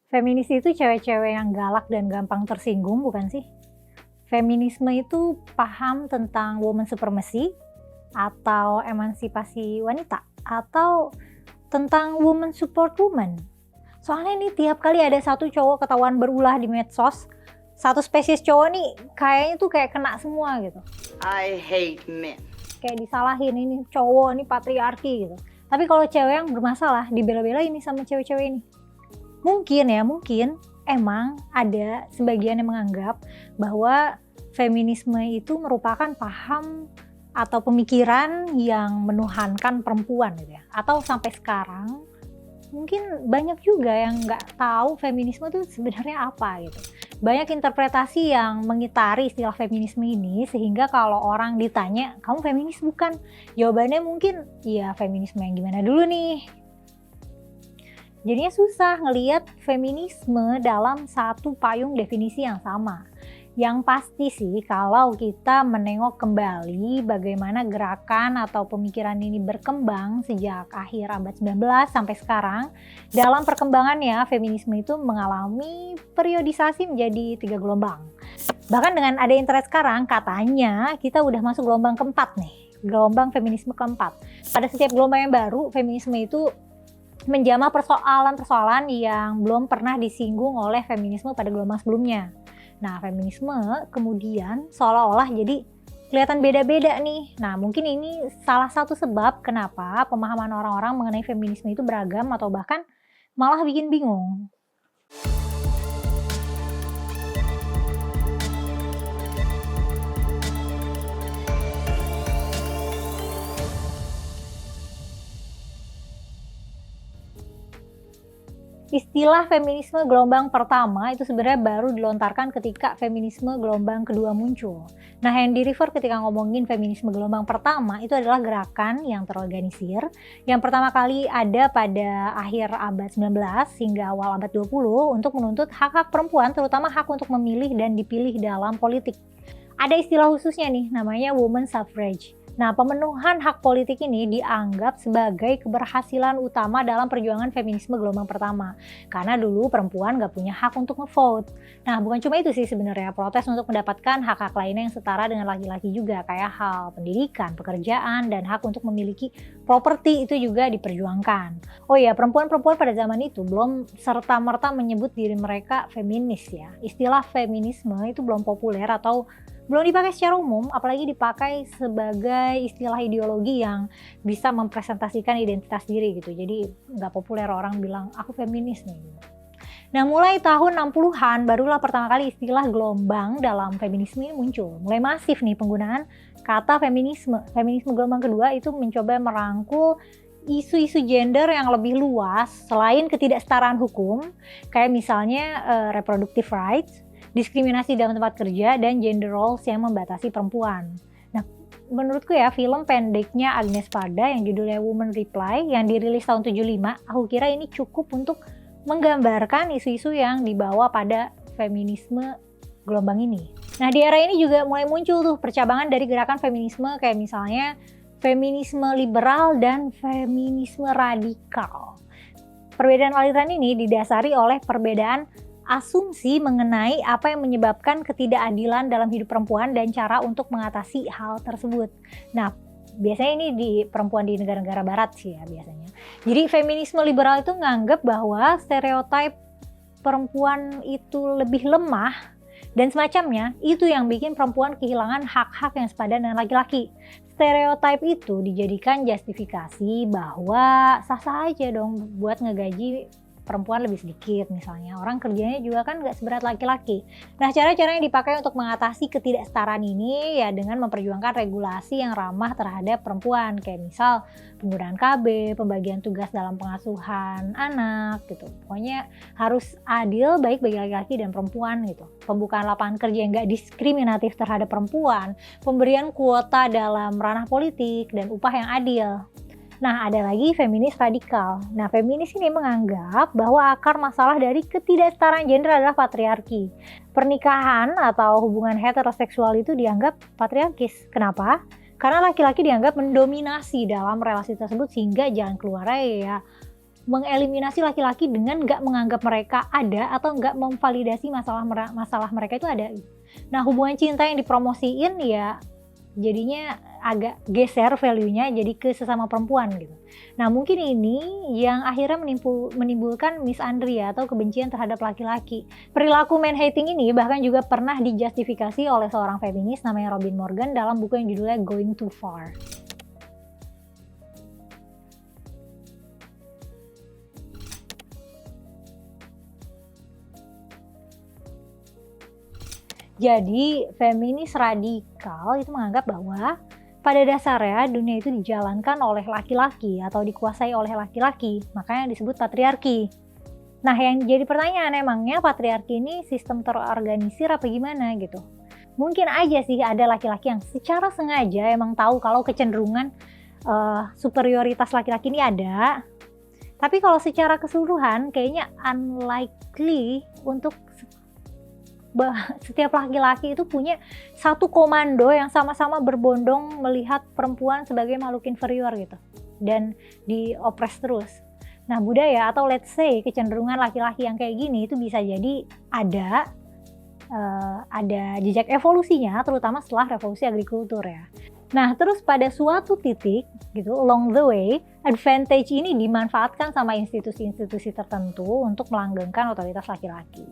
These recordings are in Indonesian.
Feminis itu cewek-cewek yang galak dan gampang tersinggung, bukan sih? Feminisme itu paham tentang woman supremacy atau emansipasi wanita atau tentang woman support woman. Soalnya nih tiap kali ada satu cowok ketahuan berulah di medsos, satu spesies cowok nih kayaknya tuh kayak kena semua gitu. I hate men. Kayak disalahin ini cowok, ini patriarki gitu. Tapi kalau cewek yang bermasalah dibela-belain nih sama cewek-cewek ini. Mungkin emang ada sebagian yang menganggap bahwa feminisme itu merupakan paham atau pemikiran yang menuhankan perempuan gitu ya. Atau sampai sekarang mungkin banyak juga yang nggak tahu feminisme itu sebenarnya apa gitu. Banyak interpretasi yang mengitari istilah feminisme ini sehingga kalau orang ditanya, kamu feminis bukan? Jawabannya mungkin, ya feminisme yang gimana dulu nih? Jadinya susah ngelihat feminisme dalam satu payung definisi yang sama. Yang pasti sih kalau kita menengok kembali bagaimana gerakan atau pemikiran ini berkembang sejak akhir abad 19 sampai sekarang, dalam perkembangannya feminisme itu mengalami periodisasi menjadi 3 gelombang. Bahkan dengan ada internet sekarang, katanya kita udah masuk gelombang keempat nih, gelombang feminisme keempat. Pada setiap gelombang yang baru, feminisme itu menjamah persoalan-persoalan yang belum pernah disinggung oleh feminisme pada gelombang sebelumnya. Nah, feminisme kemudian seolah-olah jadi kelihatan beda-beda nih. Nah, mungkin ini salah satu sebab kenapa pemahaman orang-orang mengenai feminisme itu beragam atau bahkan malah bikin bingung. Istilah feminisme gelombang pertama itu sebenarnya baru dilontarkan ketika feminisme gelombang kedua muncul. Nah, yang di-refer ketika ngomongin feminisme gelombang pertama itu adalah gerakan yang terorganisir yang pertama kali ada pada akhir abad 19 hingga awal abad 20 untuk menuntut hak-hak perempuan, terutama hak untuk memilih dan dipilih dalam politik. Ada istilah khususnya nih, namanya woman suffrage. Nah, pemenuhan hak politik ini dianggap sebagai keberhasilan utama dalam perjuangan feminisme gelombang pertama. Karena dulu perempuan gak punya hak untuk ngevote. Nah, bukan cuma itu sih sebenarnya, protes untuk mendapatkan hak-hak lainnya yang setara dengan laki-laki juga, kayak hal pendidikan, pekerjaan, dan hak untuk memiliki properti itu juga diperjuangkan. Oh ya, perempuan-perempuan pada zaman itu belum serta-merta menyebut diri mereka feminis ya. Istilah feminisme itu belum populer atau belum dipakai secara umum, apalagi dipakai sebagai istilah ideologi yang bisa mempresentasikan identitas diri gitu. Jadi nggak populer orang bilang aku feminis nih. Nah, mulai tahun 60-an barulah pertama kali istilah gelombang dalam feminisme ini muncul. Mulai masif nih penggunaan kata feminisme. Feminisme gelombang kedua itu mencoba merangkul isu-isu gender yang lebih luas selain ketidaksetaraan hukum, kayak misalnya reproductive rights, diskriminasi dalam tempat kerja, dan gender roles yang membatasi perempuan. Nah, menurutku ya, film pendeknya Agnes Varda yang judulnya Woman Reply yang dirilis tahun 75, aku kira ini cukup untuk menggambarkan isu-isu yang dibawa pada feminisme gelombang ini. Nah, di era ini juga mulai muncul tuh percabangan dari gerakan feminisme kayak misalnya feminisme liberal dan feminisme radikal. Perbedaan aliran ini didasari oleh perbedaan asumsi mengenai apa yang menyebabkan ketidakadilan dalam hidup perempuan dan cara untuk mengatasi hal tersebut. Nah, biasanya ini di perempuan di negara-negara barat sih ya biasanya. Jadi feminisme liberal itu nganggep bahwa stereotip perempuan itu lebih lemah dan semacamnya, itu yang bikin perempuan kehilangan hak-hak yang sepadan dengan laki-laki. Stereotip itu dijadikan justifikasi bahwa sah-sah aja dong buat ngegaji perempuan lebih sedikit misalnya. Orang kerjanya juga kan nggak seberat laki-laki. Nah, cara-cara yang dipakai untuk mengatasi ketidaksetaraan ini ya dengan memperjuangkan regulasi yang ramah terhadap perempuan. Kayak misal penggunaan KB, pembagian tugas dalam pengasuhan anak gitu. Pokoknya harus adil baik bagi laki-laki dan perempuan gitu. Pembukaan lapangan kerja yang nggak diskriminatif terhadap perempuan, pemberian kuota dalam ranah politik, dan upah yang adil. Nah, ada lagi feminis radikal. Nah, feminis ini menganggap bahwa akar masalah dari ketidaksetaraan gender adalah patriarki. Pernikahan atau hubungan heteroseksual itu dianggap patriarkis. Kenapa? Karena laki-laki dianggap mendominasi dalam relasi tersebut sehingga jalan keluarnya ya mengeliminasi laki-laki dengan nggak menganggap mereka ada atau nggak memvalidasi masalah mereka itu ada. Nah, hubungan cinta yang dipromosiin ya jadinya agak geser value-nya jadi ke sesama perempuan gitu. Nah, mungkin ini yang akhirnya menimbulkan misandria atau kebencian terhadap laki-laki. Perilaku man hating ini bahkan juga pernah dijustifikasi oleh seorang feminis namanya Robin Morgan dalam buku yang judulnya Going Too Far. Jadi, feminis radikal itu menganggap bahwa pada dasarnya dunia itu dijalankan oleh laki-laki atau dikuasai oleh laki-laki, makanya disebut patriarki. Nah, yang jadi pertanyaan, emangnya patriarki ini sistem terorganisir apa gimana gitu? Mungkin aja sih ada laki-laki yang secara sengaja emang tahu kalau kecenderungan superioritas laki-laki ini ada. Tapi kalau secara keseluruhan kayaknya unlikely untuk setiap laki-laki itu punya satu komando yang sama-sama berbondong melihat perempuan sebagai makhluk inferior gitu dan diopres terus. Nah, budaya atau let's say kecenderungan laki-laki yang kayak gini itu bisa jadi ada jejak evolusinya, terutama setelah revolusi agrikultur ya. Nah, terus pada suatu titik gitu along the way, advantage ini dimanfaatkan sama institusi-institusi tertentu untuk melanggengkan otoritas laki-laki.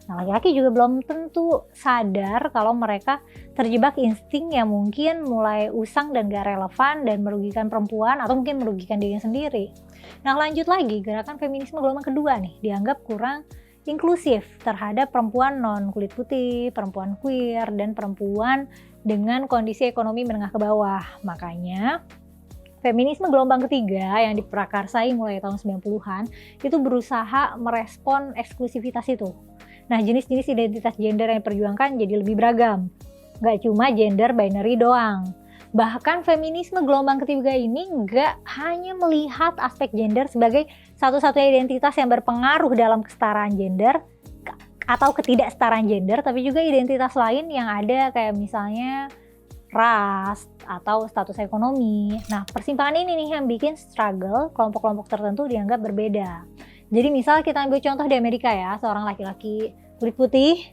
Nah, laki-laki juga belum tentu sadar kalau mereka terjebak insting yang mungkin mulai usang dan gak relevan dan merugikan perempuan atau mungkin merugikan dirinya sendiri. Nah, lanjut lagi, gerakan feminisme gelombang kedua nih dianggap kurang inklusif terhadap perempuan non kulit putih, perempuan queer, dan perempuan dengan kondisi ekonomi menengah ke bawah. Makanya feminisme gelombang ketiga yang diprakarsai mulai tahun 90-an itu berusaha merespon eksklusivitas itu. Nah, jenis-jenis identitas gender yang diperjuangkan jadi lebih beragam. Nggak cuma gender binary doang. Bahkan feminisme gelombang ketiga ini nggak hanya melihat aspek gender sebagai satu-satunya identitas yang berpengaruh dalam kesetaraan gender atau ketidaksetaraan gender, tapi juga identitas lain yang ada kayak misalnya ras atau status ekonomi. Nah, persimpangan ini nih yang bikin struggle kelompok-kelompok tertentu dianggap berbeda. Jadi misal kita ambil contoh di Amerika ya, seorang laki-laki kulit putih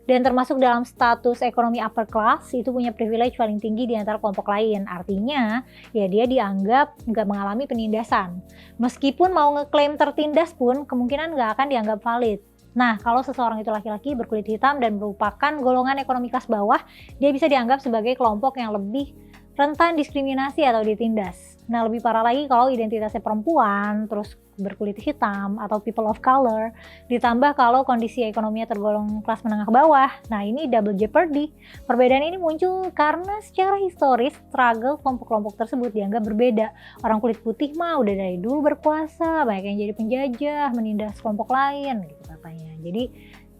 dan termasuk dalam status ekonomi upper class itu punya privilege paling tinggi di antara kelompok lain. Artinya ya dia dianggap nggak mengalami penindasan. Meskipun mau ngeklaim tertindas pun kemungkinan nggak akan dianggap valid. Nah, kalau seseorang itu laki-laki berkulit hitam dan merupakan golongan ekonomi kelas bawah, dia bisa dianggap sebagai kelompok yang lebih rentan diskriminasi atau ditindas. Nah, lebih parah lagi kalau identitasnya perempuan, terus berkulit hitam atau people of color, ditambah kalau kondisi ekonominya tergolong kelas menengah ke bawah. Nah, ini double jeopardy. Perbedaan ini muncul karena secara historis struggle kelompok-kelompok tersebut dianggap berbeda. Orang kulit putih mah udah dari dulu berkuasa, banyak yang jadi penjajah, menindas kelompok lain gitu katanya. Jadi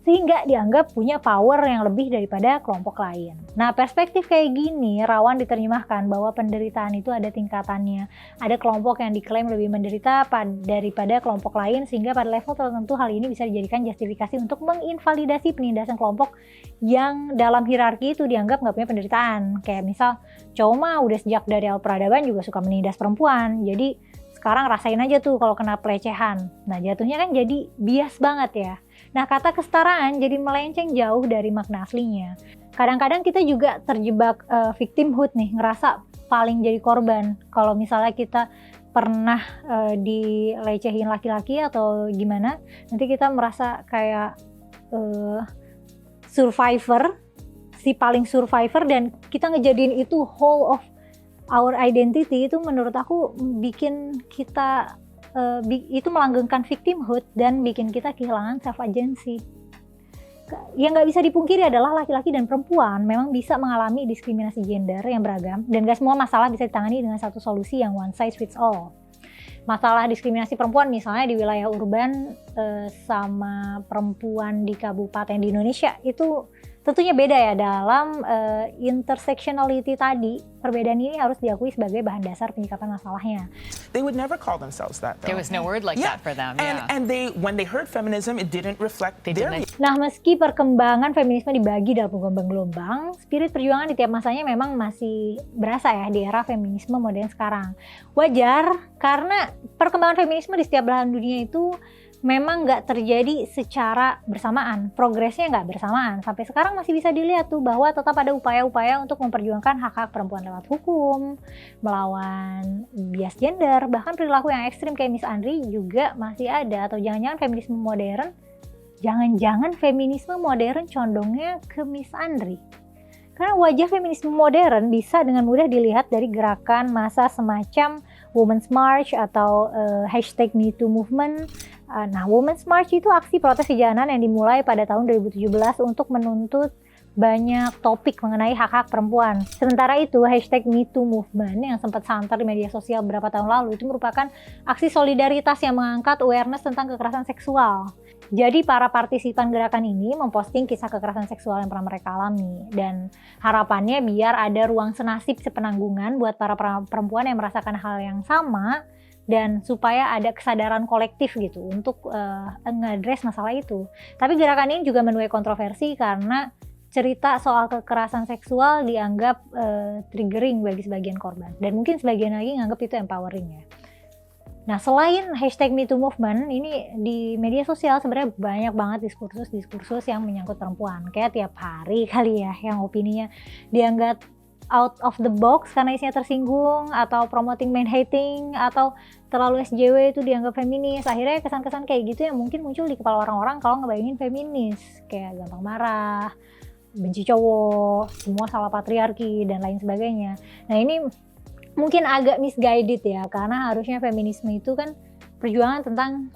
sehingga dianggap punya power yang lebih daripada kelompok lain. Nah, perspektif kayak gini rawan diterjemahkan bahwa penderitaan itu ada tingkatannya. Ada kelompok yang diklaim lebih menderita daripada kelompok lain, sehingga pada level tertentu hal ini bisa dijadikan justifikasi untuk menginvalidasi penindasan kelompok yang dalam hierarki itu dianggap nggak punya penderitaan. Kayak misal, cowok mah udah sejak dari awal peradaban juga suka menindas perempuan, jadi sekarang rasain aja tuh kalau kena pelecehan. Nah, jatuhnya kan jadi bias banget ya. Nah, kata kesetaraan jadi melenceng jauh dari makna aslinya. Kadang-kadang kita juga terjebak victimhood nih, ngerasa paling jadi korban. Kalau misalnya kita pernah dilecehin laki-laki atau gimana, nanti kita merasa kayak survivor, si paling survivor, dan kita ngejadiin itu whole of our identity. Itu menurut aku bikin kita itu melanggengkan victimhood dan bikin kita kehilangan self agency. Yang nggak bisa dipungkiri adalah laki-laki dan perempuan memang bisa mengalami diskriminasi gender yang beragam, dan gak semua masalah bisa ditangani dengan satu solusi yang one size fits all. Masalah diskriminasi perempuan misalnya di wilayah urban sama perempuan di kabupaten di Indonesia itu Tentunya beda ya dalam intersectionality tadi. Perbedaan ini harus diakui sebagai bahan dasar penyikapan masalahnya. They would never call themselves that, though. There was no word like that for them. Yeah. And when they heard feminism, it didn't reflect their Nah, meski perkembangan feminisme dibagi dalam gelombang-gelombang, spirit perjuangan di tiap masanya memang masih berasa ya di era feminisme modern sekarang. Wajar, karena perkembangan feminisme di setiap belahan dunia itu memang nggak terjadi secara bersamaan, progresnya nggak bersamaan. Sampai sekarang masih bisa dilihat tuh bahwa tetap ada upaya-upaya untuk memperjuangkan hak-hak perempuan lewat hukum, melawan bias gender, bahkan perilaku yang ekstrim kayak Miss Andri juga masih ada. Atau jangan-jangan feminisme modern condongnya ke Miss Andri. Karena wajah feminisme modern bisa dengan mudah dilihat dari gerakan massa semacam Women's March atau #MeToo Movement. Nah, Women's March itu aksi protes kejahatan yang dimulai pada tahun 2017 untuk menuntut banyak topik mengenai hak-hak perempuan. Sementara itu, #MeToo Movement yang sempat santer di media sosial beberapa tahun lalu itu merupakan aksi solidaritas yang mengangkat awareness tentang kekerasan seksual. Jadi para partisipan gerakan ini memposting kisah kekerasan seksual yang pernah mereka alami, dan harapannya biar ada ruang senasib sepenanggungan buat para perempuan yang merasakan hal yang sama, dan supaya ada kesadaran kolektif gitu untuk nge-address masalah itu. Tapi gerakan ini juga menuai kontroversi karena cerita soal kekerasan seksual dianggap triggering bagi sebagian korban, dan mungkin sebagian lagi nganggap itu empowering ya. Nah, selain #MeToo Movement, ini di media sosial sebenarnya banyak banget diskursus yang menyangkut perempuan. Kayak tiap hari kali ya yang opininya dianggap out of the box karena isinya tersinggung, atau promoting man hating, atau terlalu SJW itu dianggap feminis. Akhirnya kesan-kesan kayak gitu yang mungkin muncul di kepala orang-orang kalau ngebayangin feminis. Kayak gampang marah, benci cowok, semua salah patriarki, dan lain sebagainya. Nah, ini mungkin agak misguided ya, karena harusnya feminisme itu kan perjuangan tentang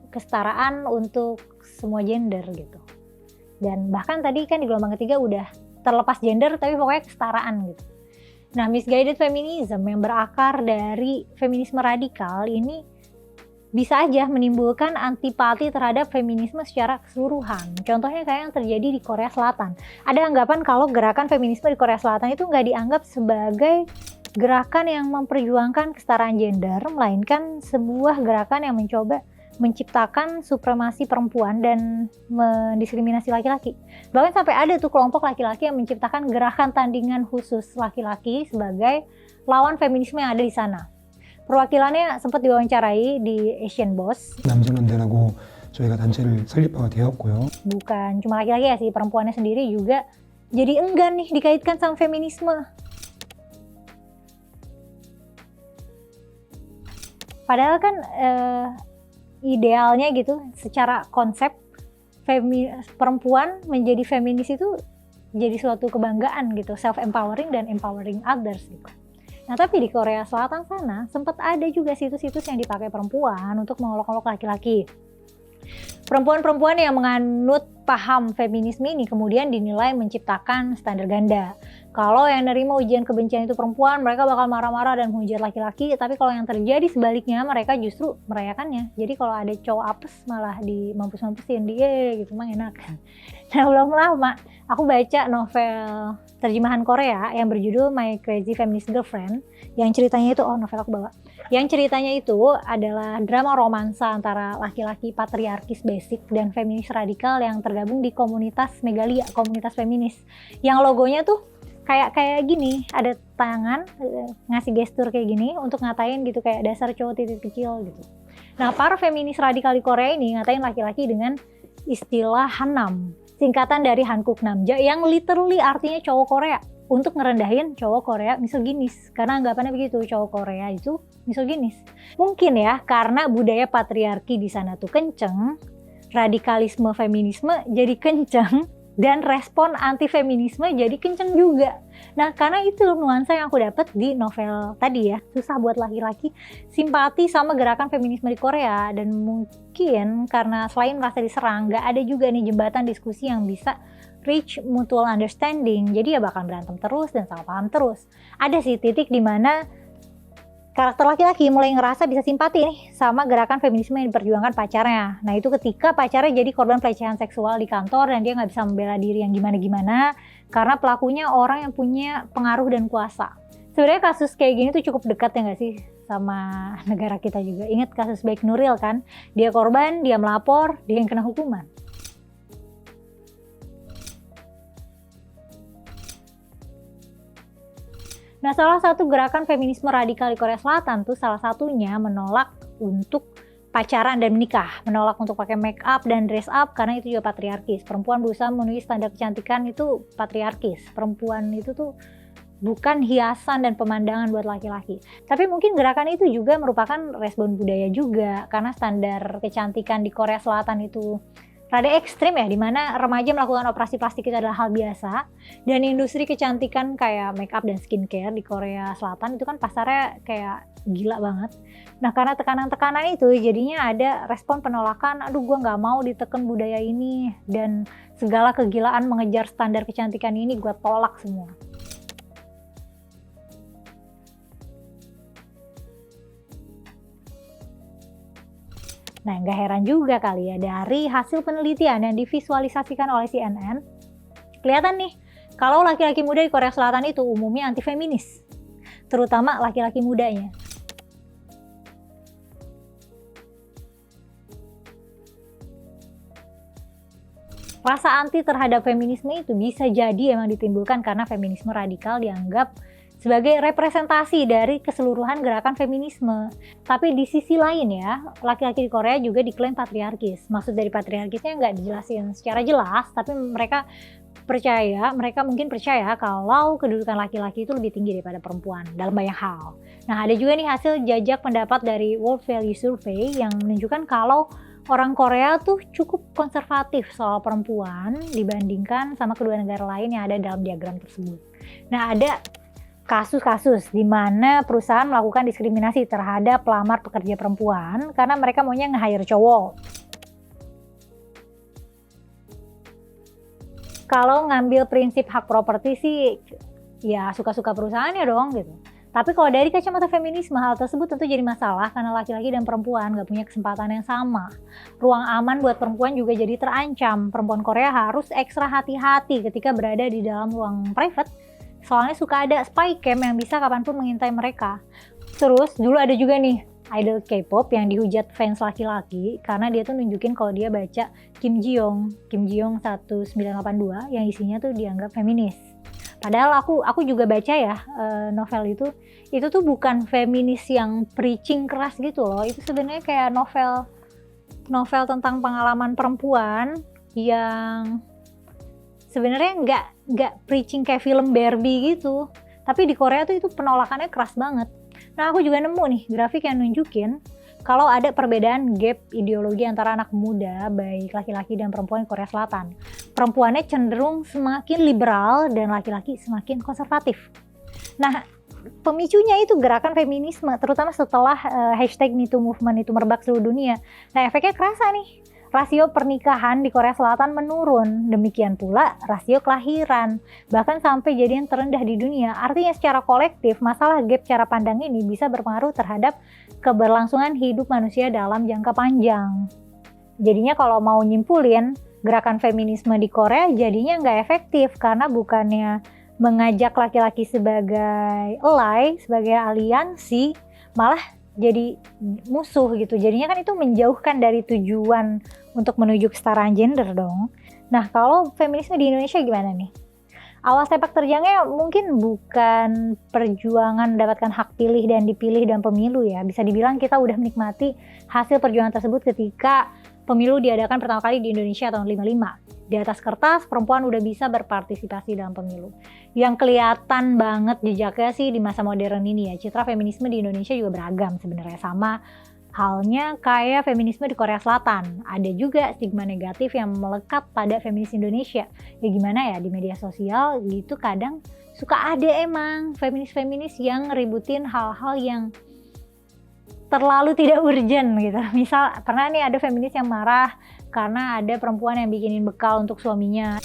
kesetaraan untuk semua gender gitu. Dan bahkan tadi kan di gelombang ketiga udah terlepas gender tapi pokoknya kesetaraan gitu. Nah, misguided feminism yang berakar dari feminisme radikal ini bisa aja menimbulkan antipati terhadap feminisme secara keseluruhan. Contohnya kayak yang terjadi di Korea Selatan. Ada anggapan kalau gerakan feminisme di Korea Selatan itu nggak dianggap sebagai gerakan yang memperjuangkan kesetaraan gender, melainkan sebuah gerakan yang mencoba menciptakan supremasi perempuan dan mendiskriminasi laki-laki. Bahkan sampai ada tuh kelompok laki-laki yang menciptakan gerakan tandingan khusus laki-laki sebagai lawan feminisme yang ada di sana. Perwakilannya sempat diwawancarai di Asian Boss. 남성연대라고 저희가 단체를 설립 바가 되었고요. Bukan cuma laki-laki ya sih, perempuannya sendiri juga jadi enggan nih dikaitkan sama feminisme. Padahal kan idealnya gitu, secara konsep perempuan menjadi feminis itu jadi suatu kebanggaan gitu, self-empowering dan empowering others gitu. Nah, tapi di Korea Selatan sana sempat ada juga situs-situs yang dipakai perempuan untuk mengolok-olok laki-laki. Perempuan-perempuan yang menganut paham feminisme ini kemudian dinilai menciptakan standar ganda. Kalau yang nerima ujian kebencian itu perempuan, mereka bakal marah-marah dan menghujat laki-laki. Tapi kalau yang terjadi sebaliknya, mereka justru merayakannya. Jadi kalau ada cowok apes malah di mampus-mampusin dia gitu, emang enak. Nah, belum lama aku baca novel terjemahan Korea yang berjudul My Crazy Feminist Girlfriend, yang ceritanya itu, novel aku bawa. Yang ceritanya itu adalah drama romansa antara laki-laki patriarkis basic dan feminis radikal yang tergabung di komunitas Megalia, komunitas feminis. Yang logonya tuh kayak gini, ada tangan ngasih gestur kayak gini untuk ngatain gitu, kayak dasar cowok titik kecil gitu. Nah, para feminis radikal di Korea ini ngatain laki-laki dengan istilah Hanam, singkatan dari Hankuk Namja, yang literally artinya cowok Korea, untuk ngerendahin cowok Korea misoginis. Karena anggapannya begitu, cowok Korea itu misoginis. Mungkin ya karena budaya patriarki di sana tuh kenceng, radikalisme feminisme jadi kenceng, dan respon anti-feminisme jadi kenceng juga. Nah, karena itu nuansa yang aku dapat di novel tadi ya, susah buat laki-laki simpati sama gerakan feminisme di Korea. Dan mungkin karena selain merasa diserang, gak ada juga nih jembatan diskusi yang bisa reach mutual understanding. Jadi ya bakal berantem terus dan salah paham terus. Ada sih titik dimana karakter laki-laki mulai ngerasa bisa simpati nih sama gerakan feminisme yang diperjuangkan pacarnya. Nah itu ketika pacarnya jadi korban pelecehan seksual di kantor dan dia nggak bisa membela diri yang gimana-gimana karena pelakunya orang yang punya pengaruh dan kuasa. Sebenarnya kasus kayak gini tuh cukup dekat ya nggak sih sama negara kita juga. Ingat kasus Baik Nuril kan? Dia korban, dia melapor, dia yang kena hukuman. Nah, salah satu gerakan feminisme radikal di Korea Selatan tuh salah satunya menolak untuk pacaran dan menikah, menolak untuk pakai make up dan dress up karena itu juga patriarkis. Perempuan berusaha memenuhi standar kecantikan itu patriarkis. Perempuan itu tuh bukan hiasan dan pemandangan buat laki-laki. Tapi mungkin gerakan itu juga merupakan respon budaya juga karena standar kecantikan di Korea Selatan itu rada ekstrim ya, dimana remaja melakukan operasi plastik itu adalah hal biasa dan industri kecantikan kayak makeup dan skincare di Korea Selatan itu kan pasarnya kayak gila banget. Nah karena tekanan-tekanan itu jadinya ada respon penolakan, aduh gue nggak mau diteken budaya ini dan segala kegilaan mengejar standar kecantikan ini gue tolak semua. Nah, nggak heran juga kali ya dari hasil penelitian yang divisualisasikan oleh CNN, kelihatan nih kalau laki-laki muda di Korea Selatan itu umumnya anti-feminis, terutama laki-laki mudanya. Rasa anti terhadap feminisme itu bisa jadi emang ditimbulkan karena feminisme radikal dianggap sebagai representasi dari keseluruhan gerakan feminisme. Tapi di sisi lain ya, laki-laki di Korea juga diklaim patriarkis. Maksud dari patriarkisnya nggak dijelasin secara jelas, tapi mereka mungkin percaya kalau kedudukan laki-laki itu lebih tinggi daripada perempuan dalam banyak hal. Nah, ada juga nih hasil jajak pendapat dari World Value Survey yang menunjukkan kalau orang Korea tuh cukup konservatif soal perempuan dibandingkan sama kedua negara lain yang ada dalam diagram tersebut. Nah, ada kasus-kasus di mana perusahaan melakukan diskriminasi terhadap pelamar pekerja perempuan karena mereka maunya nge-hire cowok. Kalau ngambil prinsip hak properti sih ya suka-suka perusahaannya dong gitu. Tapi kalau dari kacamata feminisme hal tersebut tentu jadi masalah karena laki-laki dan perempuan gak punya kesempatan yang sama. Ruang aman buat perempuan juga jadi terancam. Perempuan Korea harus ekstra hati-hati ketika berada di dalam ruang private. Soalnya suka ada spy cam yang bisa kapanpun mengintai mereka. Terus dulu ada juga nih idol K-pop yang dihujat fans laki-laki karena dia tuh nunjukin kalau dia baca Kim Ji-young 1982 yang isinya tuh dianggap feminis. Padahal aku juga baca ya novel itu tuh bukan feminis yang preaching keras gitu loh. Itu sebenarnya kayak novel tentang pengalaman perempuan yang sebenarnya nggak preaching kayak film Barbie gitu. Tapi di Korea tuh itu penolakannya keras banget. Nah aku juga nemu nih grafik yang nunjukin kalau ada perbedaan gap ideologi antara anak muda baik laki-laki dan perempuan di Korea Selatan. Perempuannya cenderung semakin liberal dan laki-laki semakin konservatif. Nah pemicunya itu gerakan feminisme terutama setelah hashtag MeToo movement itu merebak seluruh dunia. Nah efeknya kerasa nih. Rasio pernikahan di Korea Selatan menurun, demikian pula rasio kelahiran, bahkan sampai jadi yang terendah di dunia. Artinya secara kolektif, masalah gap cara pandang ini bisa berpengaruh terhadap keberlangsungan hidup manusia dalam jangka panjang. Jadinya kalau mau nyimpulin, gerakan feminisme di Korea jadinya nggak efektif karena bukannya mengajak laki-laki sebagai ally, sebagai aliansi, malah jadi musuh gitu. Jadinya kan itu menjauhkan dari tujuan untuk menuju kesetaraan gender dong. Nah kalau feminisme di Indonesia gimana nih? Awal sepak terjangnya mungkin bukan perjuangan mendapatkan hak pilih dan dipilih dan pemilu ya. Bisa dibilang kita udah menikmati hasil perjuangan tersebut ketika pemilu diadakan pertama kali di Indonesia tahun 55. Di atas kertas, perempuan udah bisa berpartisipasi dalam pemilu. Yang kelihatan banget jejaknya sih di masa modern ini ya, citra feminisme di Indonesia juga beragam sebenarnya. Sama halnya kayak feminisme di Korea Selatan. Ada juga stigma negatif yang melekat pada feminis Indonesia. Ya gimana ya, di media sosial gitu kadang suka ada emang feminis-feminis yang ributin hal-hal yang terlalu tidak urgent gitu. Misal pernah nih ada feminis yang marah karena ada perempuan yang bikinin bekal untuk suaminya.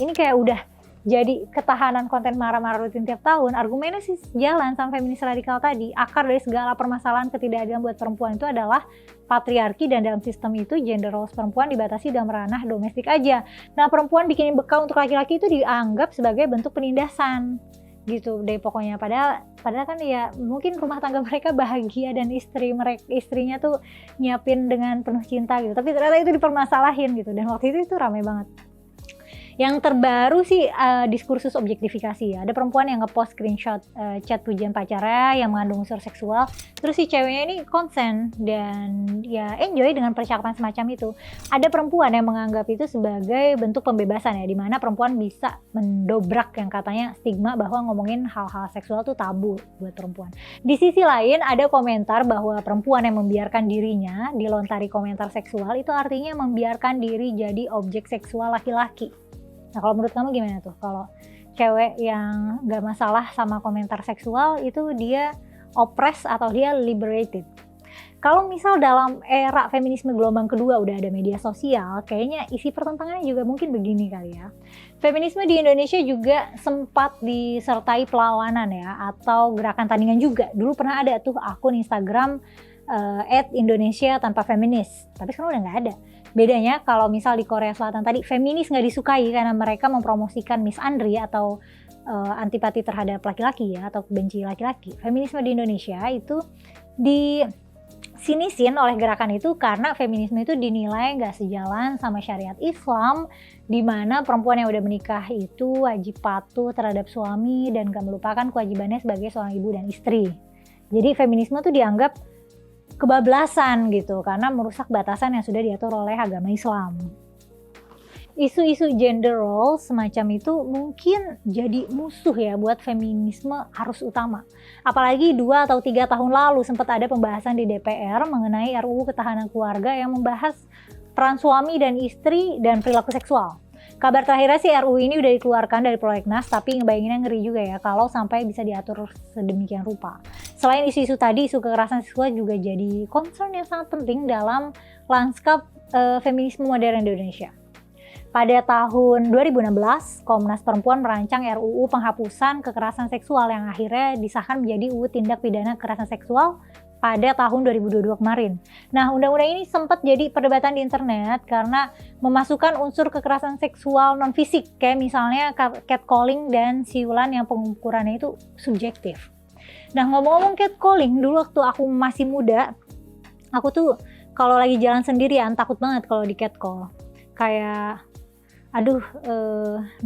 Ini kayak udah jadi ketahanan konten marah-marah rutin tiap tahun. Argumennya sih jalan sama feminis radikal tadi. Akar dari segala permasalahan ketidakadilan buat perempuan itu adalah patriarki, dan dalam sistem itu gender roles perempuan dibatasi dalam ranah domestik aja. Nah, perempuan bikinin bekal untuk laki-laki itu dianggap sebagai bentuk penindasan gitu deh pokoknya. Padahal kan ya mungkin rumah tangga mereka bahagia dan istrinya tuh nyiapin dengan penuh cinta gitu. Tapi ternyata itu dipermasalahin gitu, dan waktu itu ramai banget. Yang terbaru sih diskursus objektifikasi ya. Ada perempuan yang ngepost screenshot chat pujian pacarnya yang mengandung unsur seksual. Terus si ceweknya ini konsen dan ya enjoy dengan percakapan semacam itu. Ada perempuan yang menganggap itu sebagai bentuk pembebasan ya, dimana perempuan bisa mendobrak yang katanya stigma bahwa ngomongin hal-hal seksual tuh tabu buat perempuan. Di sisi lain ada komentar bahwa perempuan yang membiarkan dirinya dilontari komentar seksual itu artinya membiarkan diri jadi objek seksual laki-laki. Nah, kalau menurut kamu gimana tuh? Kalau cewek yang gak masalah sama komentar seksual itu dia oppressed atau dia liberated? Kalau misal dalam era feminisme gelombang kedua udah ada media sosial, kayaknya isi pertentangannya juga mungkin begini kali ya. Feminisme di Indonesia juga sempat disertai perlawanan ya, atau gerakan tandingan juga. Dulu pernah ada tuh akun Instagram @Indonesia tanpa feminis, tapi sekarang udah gak ada. Bedanya kalau misal di Korea Selatan tadi feminis nggak disukai karena mereka mempromosikan misandry atau antipati terhadap laki-laki ya, atau benci laki-laki. Feminisme di Indonesia itu disinisin oleh gerakan itu karena feminisme itu dinilai nggak sejalan sama syariat Islam, di mana perempuan yang udah menikah itu wajib patuh terhadap suami dan nggak melupakan kewajibannya sebagai seorang ibu dan istri. Jadi feminisme tuh dianggap kebablasan gitu karena merusak batasan yang sudah diatur oleh agama Islam. Isu-isu gender role semacam itu mungkin jadi musuh ya buat feminisme arus utama. Apalagi 2 atau 3 tahun lalu sempat ada pembahasan di DPR mengenai RUU Ketahanan Keluarga yang membahas peran suami dan istri dan perilaku seksual. Kabar terakhirnya sih RUU ini udah dikeluarkan dari prolegnas, tapi ngebayanginnya ngeri juga ya kalau sampai bisa diatur sedemikian rupa. Selain isu-isu tadi, isu kekerasan seksual juga jadi concern yang sangat penting dalam lanskap feminisme modern di Indonesia. Pada tahun 2016, Komnas Perempuan merancang RUU penghapusan kekerasan seksual yang akhirnya disahkan menjadi UU Tindak Pidana Kekerasan Seksual pada tahun 2022 kemarin. Nah, undang-undang ini sempat jadi perdebatan di internet karena memasukkan unsur kekerasan seksual non-fisik, kayak misalnya catcalling dan siulan yang pengukurannya itu subjektif. Nah, ngomong-ngomong catcalling, dulu waktu aku masih muda, aku tuh kalau lagi jalan sendirian takut banget kalau di catcall. Kayak,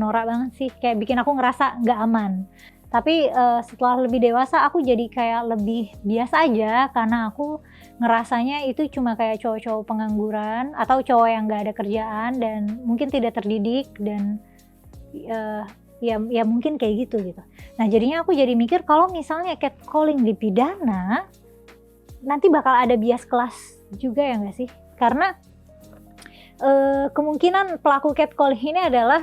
norak banget sih, kayak bikin aku ngerasa nggak aman. Tapi setelah lebih dewasa aku jadi kayak lebih biasa aja karena aku ngerasanya itu cuma kayak cowok-cowok pengangguran atau cowok yang gak ada kerjaan dan mungkin tidak terdidik dan ya mungkin kayak gitu. Nah, jadinya aku jadi mikir kalau misalnya catcalling dipidana nanti bakal ada bias kelas juga ya gak sih? Karena kemungkinan pelaku catcalling ini adalah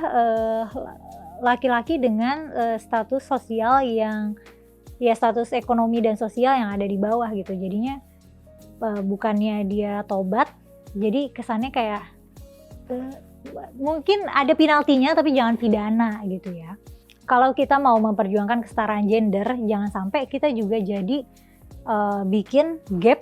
laki-laki dengan status sosial yang ya status ekonomi dan sosial yang ada di bawah gitu. Jadinya bukannya dia tobat, jadi kesannya kayak mungkin ada penaltinya tapi jangan pidana gitu ya. Kalau kita mau memperjuangkan kesetaraan gender, jangan sampai kita juga jadi bikin gap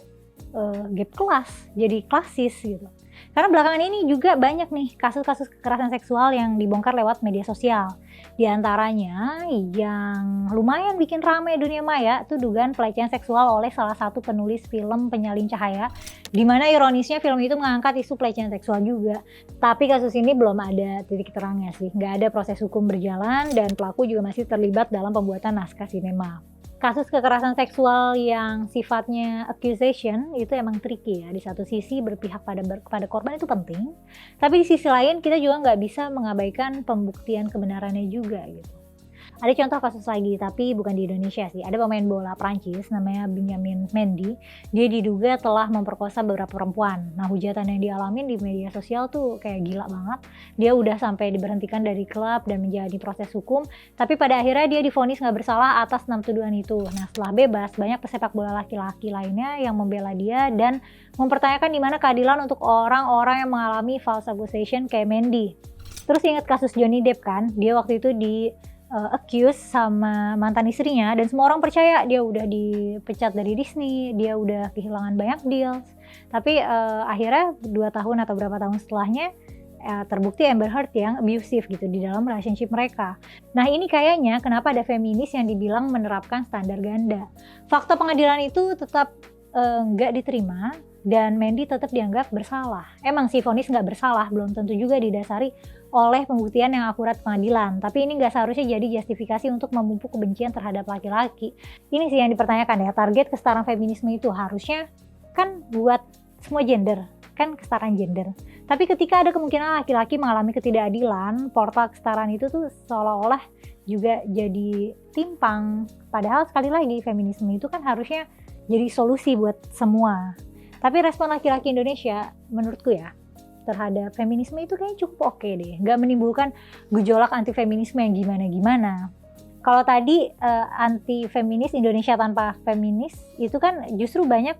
kelas, jadi klasis gitu. Karena belakangan ini juga banyak nih kasus-kasus kekerasan seksual yang dibongkar lewat media sosial. Di antaranya yang lumayan bikin ramai dunia maya itu dugaan pelecehan seksual oleh salah satu penulis film Penyalin Cahaya, di mana ironisnya film itu mengangkat isu pelecehan seksual juga. Tapi kasus ini belum ada titik terangnya sih, nggak ada proses hukum berjalan dan pelaku juga masih terlibat dalam pembuatan naskah sinema. Kasus kekerasan seksual yang sifatnya accusation itu emang tricky ya. Di satu sisi berpihak pada korban itu penting, tapi di sisi lain kita juga nggak bisa mengabaikan pembuktian kebenarannya juga gitu. Ada contoh kasus lagi, tapi bukan di Indonesia sih. Ada pemain bola Prancis namanya Benjamin Mendy. Dia diduga telah memperkosa beberapa perempuan. Nah, hujatan yang dialamin di media sosial tuh kayak gila banget. Dia udah sampai diberhentikan dari klub dan menjalani proses hukum. Tapi pada akhirnya dia divonis nggak bersalah atas 6 tuduhan itu. Nah, setelah bebas, banyak pesepak bola laki-laki lainnya yang membela dia dan mempertanyakan di mana keadilan untuk orang-orang yang mengalami false accusation kayak Mendy. Terus ingat kasus Johnny Depp kan, dia waktu itu di accuse sama mantan istrinya dan semua orang percaya dia udah dipecat dari Disney, dia udah kehilangan banyak deals. Tapi akhirnya 2 tahun atau berapa tahun setelahnya terbukti Amber Heard yang abusive gitu di dalam relationship mereka. Nah ini kayaknya kenapa ada feminis yang dibilang menerapkan standar ganda. Fakta pengadilan itu tetap nggak diterima dan Mandy tetap dianggap bersalah. Emang sih vonis nggak bersalah, belum tentu juga didasari oleh pembuktian yang akurat pengadilan. Tapi ini nggak seharusnya jadi justifikasi untuk memupuk kebencian terhadap laki-laki. Ini sih yang dipertanyakan ya, target kesetaraan feminisme itu harusnya kan buat semua gender, kan kesetaraan gender. Tapi ketika ada kemungkinan laki-laki mengalami ketidakadilan, portal kesetaraan itu tuh seolah-olah juga jadi timpang. Padahal sekali lagi feminisme itu kan harusnya jadi solusi buat semua. Tapi respon laki-laki Indonesia menurutku ya terhadap feminisme itu kayaknya cukup oke deh. Nggak menimbulkan gejolak anti feminisme yang gimana-gimana. Kalau tadi anti feminis Indonesia tanpa feminis itu kan justru banyak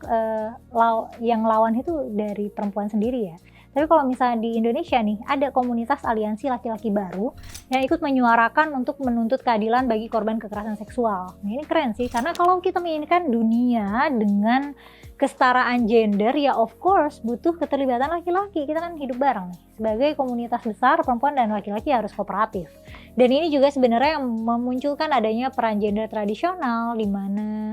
yang lawan itu dari perempuan sendiri ya. Tapi kalau misalnya di Indonesia nih, ada komunitas aliansi laki-laki baru yang ikut menyuarakan untuk menuntut keadilan bagi korban kekerasan seksual. Nah ini keren sih, karena kalau kita menginginkan dunia dengan kesetaraan gender, ya of course butuh keterlibatan laki-laki. Kita kan hidup bareng nih. Sebagai komunitas besar, perempuan dan laki-laki harus kooperatif. Dan ini juga sebenarnya memunculkan adanya peran gender tradisional, di mana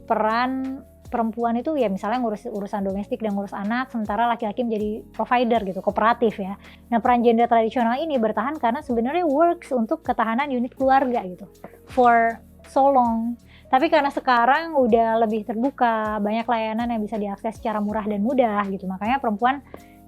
peran perempuan itu ya misalnya ngurus urusan domestik dan ngurus anak, sementara laki-laki menjadi provider gitu, kooperatif ya. Nah peran gender tradisional ini bertahan karena sebenarnya works untuk ketahanan unit keluarga gitu, for so long. Tapi karena sekarang udah lebih terbuka, banyak layanan yang bisa diakses secara murah dan mudah gitu, makanya perempuan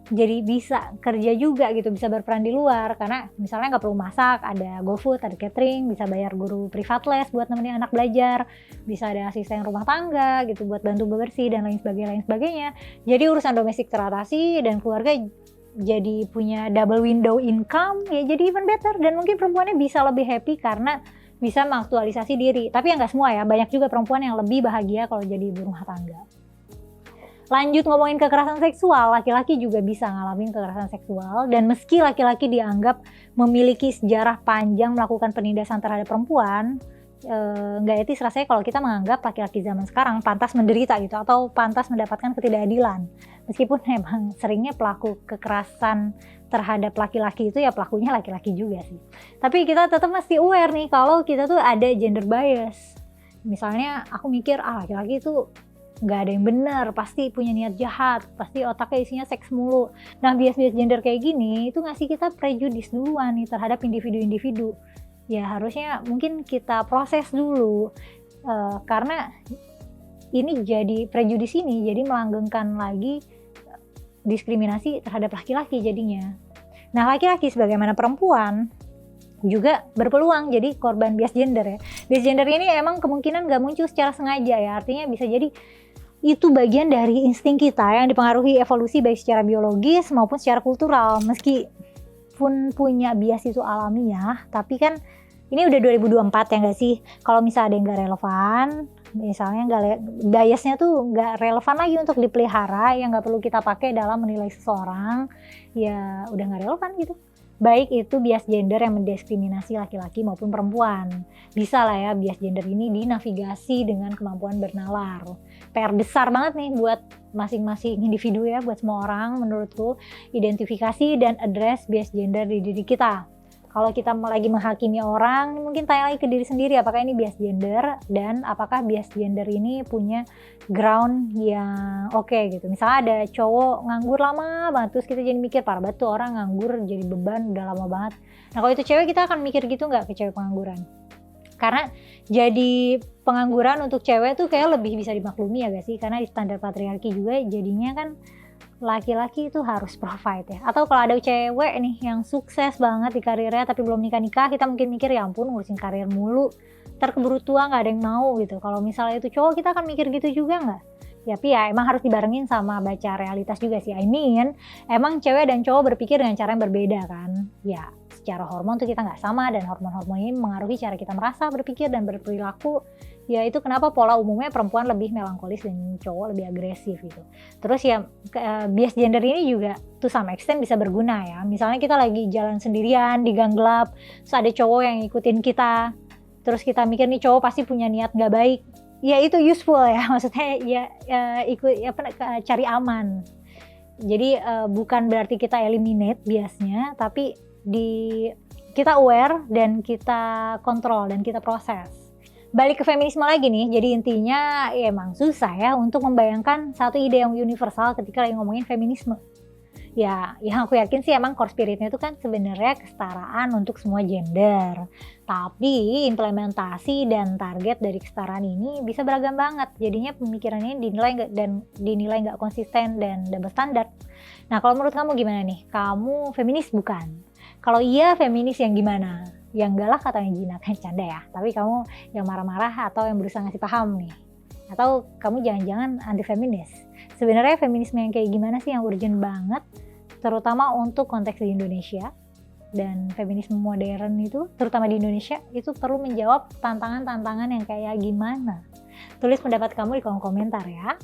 jadi bisa kerja juga gitu, bisa berperan di luar karena misalnya nggak perlu masak, ada GoFood, ada catering, bisa bayar guru privat les buat nemenin anak belajar, bisa ada asisten rumah tangga gitu buat bantu bebersih dan lain sebagainya. Jadi urusan domestik teratasi dan keluarga jadi punya double window income ya, jadi even better. Dan mungkin perempuannya bisa lebih happy karena bisa mengaktualisasi diri. Tapi ya nggak semua ya, banyak juga perempuan yang lebih bahagia kalau jadi ibu rumah tangga. Lanjut ngomongin kekerasan seksual, laki-laki juga bisa ngalamin kekerasan seksual, dan meski laki-laki dianggap memiliki sejarah panjang melakukan penindasan terhadap perempuan, nggak etis rasanya kalau kita menganggap laki-laki zaman sekarang pantas menderita gitu atau pantas mendapatkan ketidakadilan. Meskipun memang seringnya pelaku kekerasan terhadap laki-laki itu ya pelakunya laki-laki juga sih. Tapi kita tetap mesti aware nih kalau kita tuh ada gender bias. Misalnya aku mikir laki-laki itu nggak ada yang benar, pasti punya niat jahat, pasti otaknya isinya seks mulu. Nah bias-bias gender kayak gini itu ngasih kita prejudis duluan nih terhadap individu-individu. Ya harusnya mungkin kita proses dulu, karena ini jadi prejudis ini jadi melanggengkan lagi diskriminasi terhadap laki-laki jadinya. Nah laki-laki sebagaimana perempuan juga berpeluang jadi korban bias gender ya. Bias gender ini emang kemungkinan nggak muncul secara sengaja ya, artinya bisa jadi itu bagian dari insting kita yang dipengaruhi evolusi baik secara biologis maupun secara kultural. Meskipun punya bias itu alamiah, tapi kan ini udah 2024 ya nggak sih? Kalau misalnya ada yang nggak relevan, misalnya biasnya tuh nggak relevan lagi untuk dipelihara, yang nggak perlu kita pakai dalam menilai seseorang, ya udah nggak relevan gitu. Baik itu bias gender yang mendiskriminasi laki-laki maupun perempuan. Bisa lah ya bias gender ini dinavigasi dengan kemampuan bernalar. PR besar banget nih buat masing-masing individu ya, buat semua orang menurutku, identifikasi dan address bias gender di diri kita. Kalau kita lagi menghakimi orang, mungkin tanya lagi ke diri sendiri apakah ini bias gender dan apakah bias gender ini punya ground yang oke gitu. Misalnya ada cowok nganggur lama banget, terus kita jadi mikir parah banget tuh orang nganggur jadi beban udah lama banget. Nah kalau itu cewek kita akan mikir gitu nggak ke cewek pengangguran? Karena jadi pengangguran untuk cewek tuh kayak lebih bisa dimaklumi ya gak sih? Karena di standar patriarki juga jadinya kan laki-laki itu harus provide ya. Atau kalau ada cewek nih yang sukses banget di karirnya tapi belum nikah-nikah, kita mungkin mikir ya ampun ngurusin karir mulu, ntar keburu tua gak ada yang mau gitu. Kalau misalnya itu cowok kita akan mikir gitu juga gak? Tapi ya emang harus dibarengin sama baca realitas juga sih. I mean, emang cewek dan cowok berpikir dengan cara yang berbeda kan. Ya, secara hormon tuh kita nggak sama dan hormon-hormon ini mengaruhi cara kita merasa, berpikir, dan berperilaku. Ya itu kenapa pola umumnya perempuan lebih melankolis dan cowok lebih agresif gitu. Terus ya bias gender ini juga to some extent bisa berguna ya. Misalnya kita lagi jalan sendirian di gang gelap, terus ada cowok yang ngikutin kita. Terus kita mikir nih cowok pasti punya niat nggak baik. Ya itu useful ya, maksudnya cari aman. Jadi bukan berarti kita eliminate biasnya, tapi kita aware dan kita kontrol dan kita proses. Balik ke feminisme lagi nih, jadi intinya ya emang susah ya untuk membayangkan satu ide yang universal ketika lagi ngomongin feminisme. Ya, yang aku yakin sih emang core spiritnya itu kan sebenarnya kesetaraan untuk semua gender. Tapi implementasi dan target dari kesetaraan ini bisa beragam banget. Jadinya pemikirannya dinilai nggak konsisten dan double standard. Nah, kalau menurut kamu gimana nih? Kamu feminis bukan? Kalau iya, feminis yang gimana? Yang galak katanya jinak, canda ya. Tapi kamu yang marah-marah atau yang berusaha ngasih paham nih? Atau kamu jangan-jangan anti feminis? Sebenarnya feminisme yang kayak gimana sih yang urgent banget? Terutama untuk konteks di Indonesia, dan feminisme modern itu terutama di Indonesia itu perlu menjawab tantangan-tantangan yang kayak gimana. Tulis pendapat kamu di kolom komentar ya.